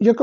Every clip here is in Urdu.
1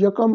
1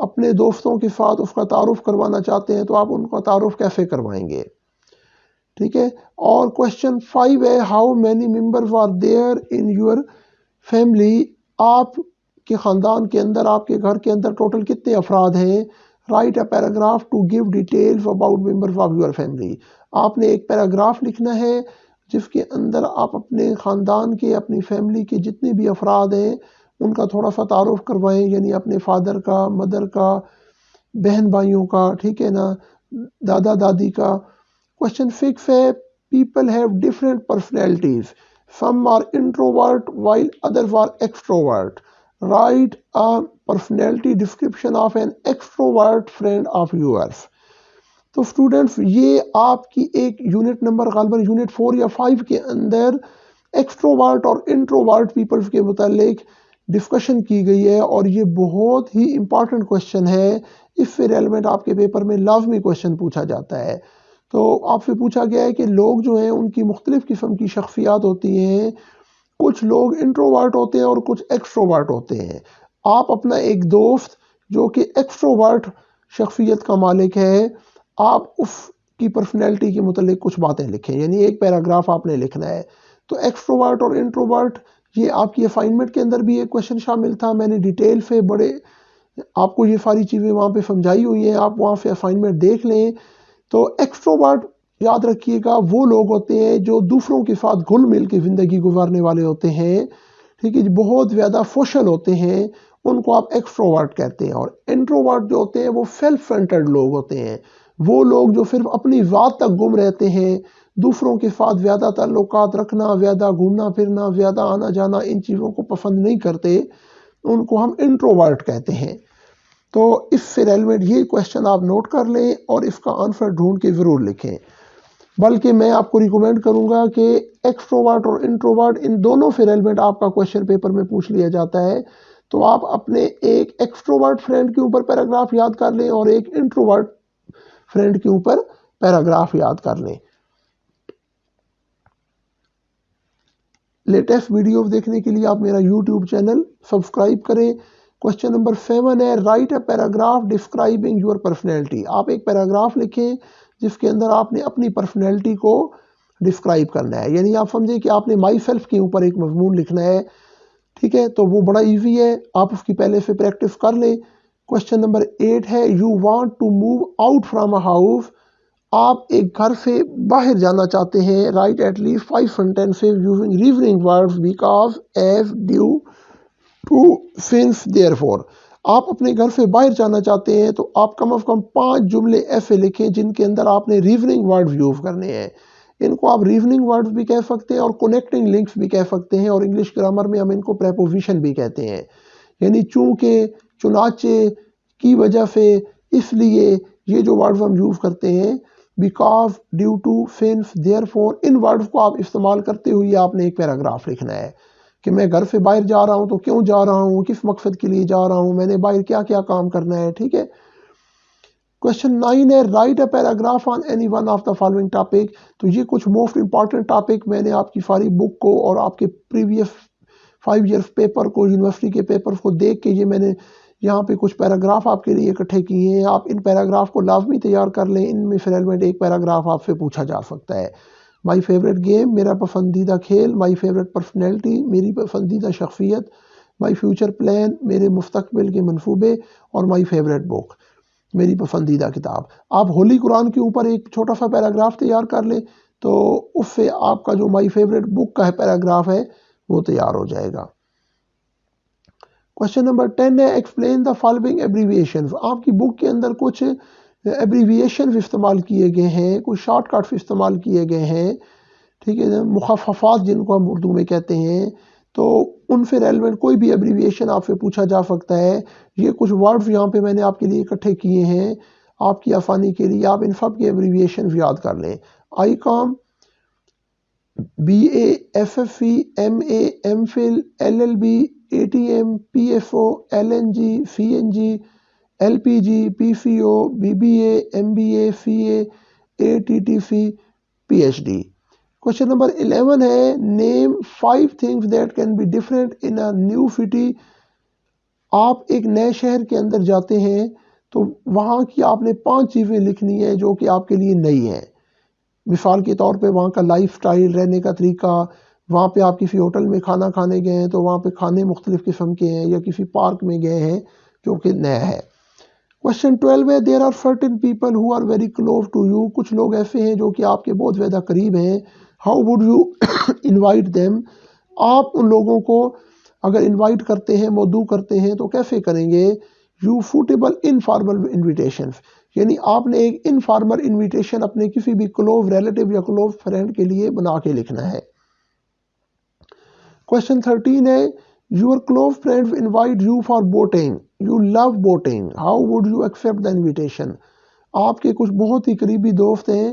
اپنے دوستوں کے ساتھ اس کا تعارف کروانا چاہتے ہیں تو آپ ان کا تعارف کیسے کروائیں گے؟ ٹھیک ہے. اور کوشچن 5 ہے how many members are there in your family. آپ کے خاندان کے اندر، آپ کے گھر کے اندر ٹوٹل کتنے افراد ہیں؟ Write a paragraph to give details about members of your family. آپ نے ایک پیراگراف لکھنا ہے جس کے اندر آپ اپنے خاندان کے، اپنی فیملی کے جتنے بھی افراد ہیں ان کا تھوڑا سا تعارف کروائیں، یعنی اپنے فادر کا، مدر کا، بہن بھائیوں کا، ٹھیک ہے نا، دادا دادی کا. کوشچن 6 ہے people have different personalities. Some are introvert while others are extrovert. Write a personality description of an extrovert friend of yours. تو اسٹوڈنٹس یہ آپ کی ایک یونٹ نمبر غالباً یونٹ 4 یا 5 کے اندر ایکسٹروورٹ اور انٹروورٹ پیپلز کے متعلق ڈسکشن کی گئی ہے، اور یہ بہت ہی امپارٹنٹ کوشچن ہے. اس سے ریلیونٹ آپ کے پیپر میں لازمی کوشچن پوچھا جاتا ہے. تو آپ سے پوچھا گیا ہے کہ لوگ جو ہیں ان کی مختلف قسم کی شخصیات ہوتی ہیں. کچھ لوگ انٹروورٹ ہوتے ہیں اور کچھ ایکسٹروورٹ ہوتے ہیں. آپ اپنا ایک دوست جو کہ ایکسٹروورٹ شخصیت کا مالک ہے، آپ اس کی پرسنالٹی کے متعلق کچھ باتیں لکھیں، یعنی ایک پیراگراف آپ نے لکھنا ہے. تو ایکسٹروورٹ اور انٹروورٹ، یہ آپ کی اسائنمنٹ کے اندر بھی ایک کوشچن شامل تھا. میں نے ڈیٹیل سے بڑے آپ کو یہ ساری چیزیں وہاں پہ سمجھائی ہوئی ہیں، آپ وہاں سے اسائنمنٹ دیکھ لیں. تو ایکسٹروورٹ یاد رکھیے گا وہ لوگ ہوتے ہیں جو دوسروں کے ساتھ گھل مل کے زندگی گزارنے والے ہوتے ہیں، ٹھیک ہے، بہت زیادہ سوشل ہوتے ہیں، ان کو آپ ایکسٹروورٹ کہتے ہیں. اور انٹروورٹ جو ہوتے ہیں وہ سیلف سینٹرڈ لوگ ہوتے ہیں، وہ لوگ جو صرف اپنی ذات تک گم رہتے ہیں، دوسروں کے ساتھ زیادہ تعلقات رکھنا، زیادہ گھومنا پھرنا، زیادہ آنا جانا، ان چیزوں کو پسند نہیں کرتے، ان کو ہم انٹروورٹ کہتے ہیں. تو اس سے ریلیونٹ یہ کوشچن آپ نوٹ کر لیں اور اس کا آنسر ڈھونڈ کے ضرور لکھیں. بلکہ میں آپ کو ریکمینڈ کروں گا کہ ایکسٹروورٹ اور انٹروورٹ ان دونوں سے ریلیونٹ آپ کا کوشچن پیپر میں پوچھ لیا جاتا ہے. تو آپ اپنے ایک ایکسٹروورٹ فرینڈ کے اوپر پیراگراف یاد کر لیں اور ایک انٹروورٹ فرینڈ کے اوپر پیراگراف یاد کر لیں. لیٹسٹ ویڈیوز دیکھنے کے لیے آپ میرا یوٹیوب چینل سبسکرائب کریں. کوشچن نمبر 7 ہے right a paragraph describing your personality. آپ ایک پیراگراف لکھیں جس کے اندر آپ نے اپنی پرسنالٹی کو ڈسکرائب کرنا ہے، یعنی آپ سمجھیں کہ آپ نے مائی سیلف کے اوپر ایک مضمون لکھنا ہے. ٹھیک ہے، تو وہ بڑا ایزی ہے، آپ اس کی پہلے سے پریکٹس کر لیں. کوشچن نمبر 8 ہے you want to move out from a house. آپ ایک گھر سے باہر جانا چاہتے ہیں. Write at least 5 sentences using reasoning words because, as, due to, since, therefore. آپ اپنے گھر سے باہر جانا چاہتے ہیں تو آپ کم از کم 5 جملے ایسے لکھیں جن کے اندر آپ نے ریزننگ ورڈز یوز کرنے ہیں. ان کو آپ ریزننگ ورڈز بھی کہہ سکتے ہیں اور کنیکٹنگ لنکس بھی کہہ سکتے ہیں، اور انگلش گرامر میں ہم ان کو پریپوزیشن بھی کہتے ہیں، یعنی چونکہ، چنانچہ، کی وجہ سے، اس لیے، یہ جو ورڈز ہم یوز کرتے ہیں because, due to, since, therefore, ان ورڈز کو آپ استعمال کرتے ہوئے آپ نے ایک پیراگراف لکھنا ہے کہ میں گھر سے باہر جا رہا ہوں تو کیوں جا رہا ہوں، کس مقصد کے لیے جا رہا ہوں، میں نے باہر کیا کیا کام کرنا ہے. ٹھیک ہے. کوشچن 9 ہے right a paragraph on any one of the following topic. تو یہ کچھ موسٹ امپارٹنٹ ٹاپک میں نے آپ کی ساری بک کو اور آپ کے پریویس 5 ایئرس پیپر کو، یونیورسٹی کے پیپرز کو دیکھ کے یہ میں نے یہاں پہ کچھ پیراگراف آپ کے لیے اکٹھے کیے ہیں. آپ ان پیراگراف کو لازمی تیار کر لیں، ان میں ریلیونٹ ایک پیراگراف آپ سے پوچھا جا سکتا ہے. مائی فیوریٹ گیم، میرا پسندیدہ کھیل. مائی فیوریٹ پرسنالٹی، میری پسندیدہ شخصیت. مائی فیوچر پلان، میرے مستقبل کے منصوبے. اور مائی فیوریٹ بک، میری پسندیدہ کتاب. آپ ہولی قرآن کے اوپر ایک چھوٹا سا پیراگراف تیار کر لیں تو اس سے آپ کا جو مائی فیوریٹ بک کا پیراگراف ہے وہ تیار ہو جائے گا. کوشچن نمبر 10 ہے ایکسپلین دا فالوئنگ ایبریویشنز. آپ کی بک کے اندر کچھ ایبریویشنز استعمال کیے گئے ہیں، کچھ شارٹ کٹس استعمال کیے گئے ہیں، ٹھیک ہے، مخففات جن کو ہم اردو میں کہتے ہیں. تو ان سے ریلیونٹ کوئی بھی ایبریویشن آپ سے پوچھا جا سکتا ہے. یہ کچھ ورڈز یہاں پہ میں نے آپ کے لیے اکٹھے کیے ہیں آپ کی آسانی کے لیے، آپ ان سب کے ایبریویشنز یاد کر لیں. I Com, B A, F F C, M A, M Phil, L L B, A T M, P F O, L N G, C N G, L P G, P C O, B B A, M B A, C A, A T T C, P H D. Question number 11 ہے نیم 5 things that can be different in a new city آپ ایک نئے شہر کے اندر جاتے ہیں تو وہاں کی آپ نے 5 چیزیں لکھنی ہے جو کہ آپ کے لیے نئی ہیں. مثال کے طور پہ وہاں کا لائف سٹائل، رہنے کا طریقہ، وہاں پہ آپ کسی ہوٹل میں کھانا کھانے گئے ہیں تو وہاں پہ کھانے مختلف قسم کے ہیں، یا کسی پارک میں گئے ہیں جو کہ نیا ہے. Question 12 ہے there are certain people who are very close to you. کچھ لوگ ایسے ہیں جو کہ آپ کے بہت زیادہ قریب ہیں. How would you invite them؟ آپ ان لوگوں کو اگر انوائٹ کرتے ہیں، مدعو کرتے ہیں تو کیسے کریں گے؟ You suitable informal invitations، یعنی آپ نے ایک انفارمل انویٹیشن اپنے کسی بھی کلوز ریلیٹیو یا کلوز فرینڈ کے لیے بنا کے لکھنا ہے. Question 13 ہے your close friends invite you for boating. You love boating. How would you accept the invitation؟ آپ کے کچھ بہت ہی قریبی دوست ہیں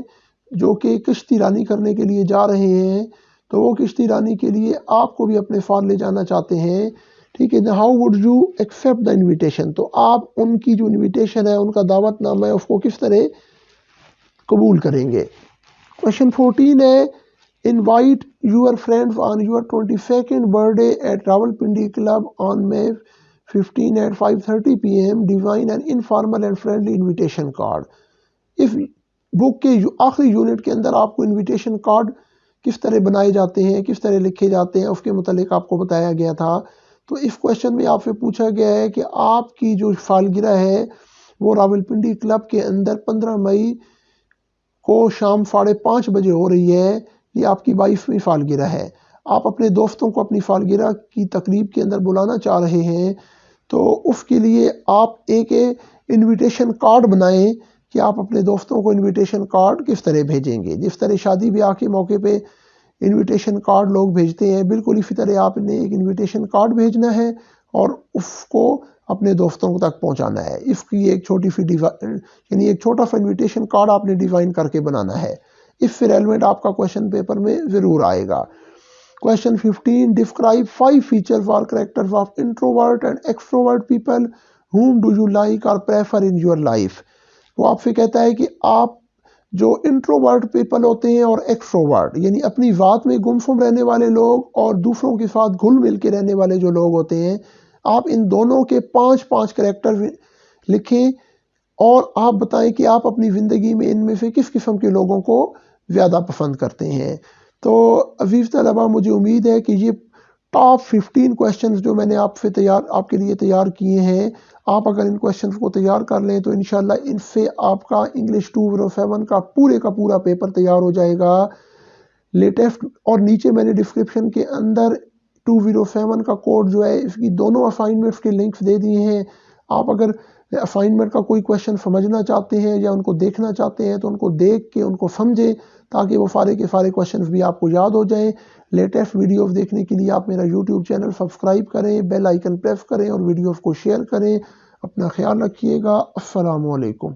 جو کہ کشتی رانی کرنے کے لیے جا رہے ہیں، تو وہ کشتی رانی کے لیے آپ کو بھی اپنے ساتھ لے جانا چاہتے ہیں. ٹھیک ہے، how would you accept the invitation? تو آپ ان کی جو انویٹیشن ہے، ان کا دعوت نامہ ہے، اس کو کس طرح قبول کریں گے. Question 14 ہے invite your friends on your 22nd birthday at Rawalpindi Club on May 15 at 5:30 p.m. Design an informal and friendly invitation card. اس بک کے آخری یونٹ کے اندر آپ کو انویٹیشن کارڈ کس طرح بنائے جاتے ہیں، کس طرح لکھے جاتے ہیں، اس کے متعلق آپ کو بتایا گیا تھا. تو اس کویشچن میں آپ سے پوچھا گیا ہے کہ آپ کی جو سالگرہ ہے وہ راولپنڈی کلب کے اندر 15 مئی کو شام 5:30 بجے ہو رہی ہے. یہ آپ کی 22ویں سالگرہ ہے. آپ اپنے دوستوں کو اپنی سالگرہ کی تقریب کے اندر بلانا چاہ رہے ہیں، تو اس کے لیے آپ ایک انویٹیشن کارڈ بنائیں کہ آپ اپنے دوستوں کو انویٹیشن کارڈ کس طرح بھیجیں گے. جس طرح شادی بیاہ کے موقع پہ انویٹیشن کارڈ لوگ بھیجتے ہیں، بالکل اسی طرح آپ نے ایک انویٹیشن کارڈ بھیجنا ہے اور اس کو اپنے دوستوں تک پہنچانا ہے. اس کی ایک چھوٹی سی یعنی ایک چھوٹا سا انویٹیشن کارڈ آپ نے ڈیزائن کر کے بنانا ہے. اس سے ریلیونٹ آپ کا کویشچن پیپر میں ضرور آئے گا. Question 15 describe 5 features or characters of introvert and extrovert people. Whom do you like or prefer in your life؟ وہ آپ سے کہتا ہے کہ آپ جو انٹروورٹ پیپل ہوتے ہیں اور ایکسٹروورٹ یعنی اپنی ذات میں گمسم رہنے والے لوگ اور دوسروں کے ساتھ گھل مل کے رہنے والے جو لوگ ہوتے ہیں، آپ ان دونوں کے 5 کریکٹر لکھیں اور آپ بتائیں کہ آپ اپنی زندگی میں ان میں سے کس قسم کے لوگوں کو زیادہ پسند کرتے ہیں. تو عزیز طلبہ، مجھے امید ہے کہ یہ ٹاپ 15 کویشچنز جو میں نے آپ کے لیے تیار کیے ہیں، آپ اگر ان کویشچنز کو تیار کر لیں تو انشاءاللہ ان سے آپ کا انگلش 207 کا پورا پیپر تیار ہو جائے گا. لیٹسٹ اور نیچے میں نے ڈسکرپشن کے اندر 207 کا کوڈ جو ہے، اس کی دونوں اسائنمنٹس کے لنکس دے دیے ہیں. آپ اگر اسائنمنٹ کا کوئی کویشچن سمجھنا چاہتے ہیں یا ان کو دیکھنا چاہتے ہیں تو ان کو دیکھ کے ان کو سمجھیں تاکہ وہ سارے کے سارے کویشچنز بھی آپ کو یاد ہو جائیں. لیٹسٹ ویڈیوز دیکھنے کے لیے آپ میرا یوٹیوب چینل سبسکرائب کریں، بیل آئیکن پریس کریں اور ویڈیوز کو شیئر کریں. اپنا خیال رکھیے گا. السلام علیکم.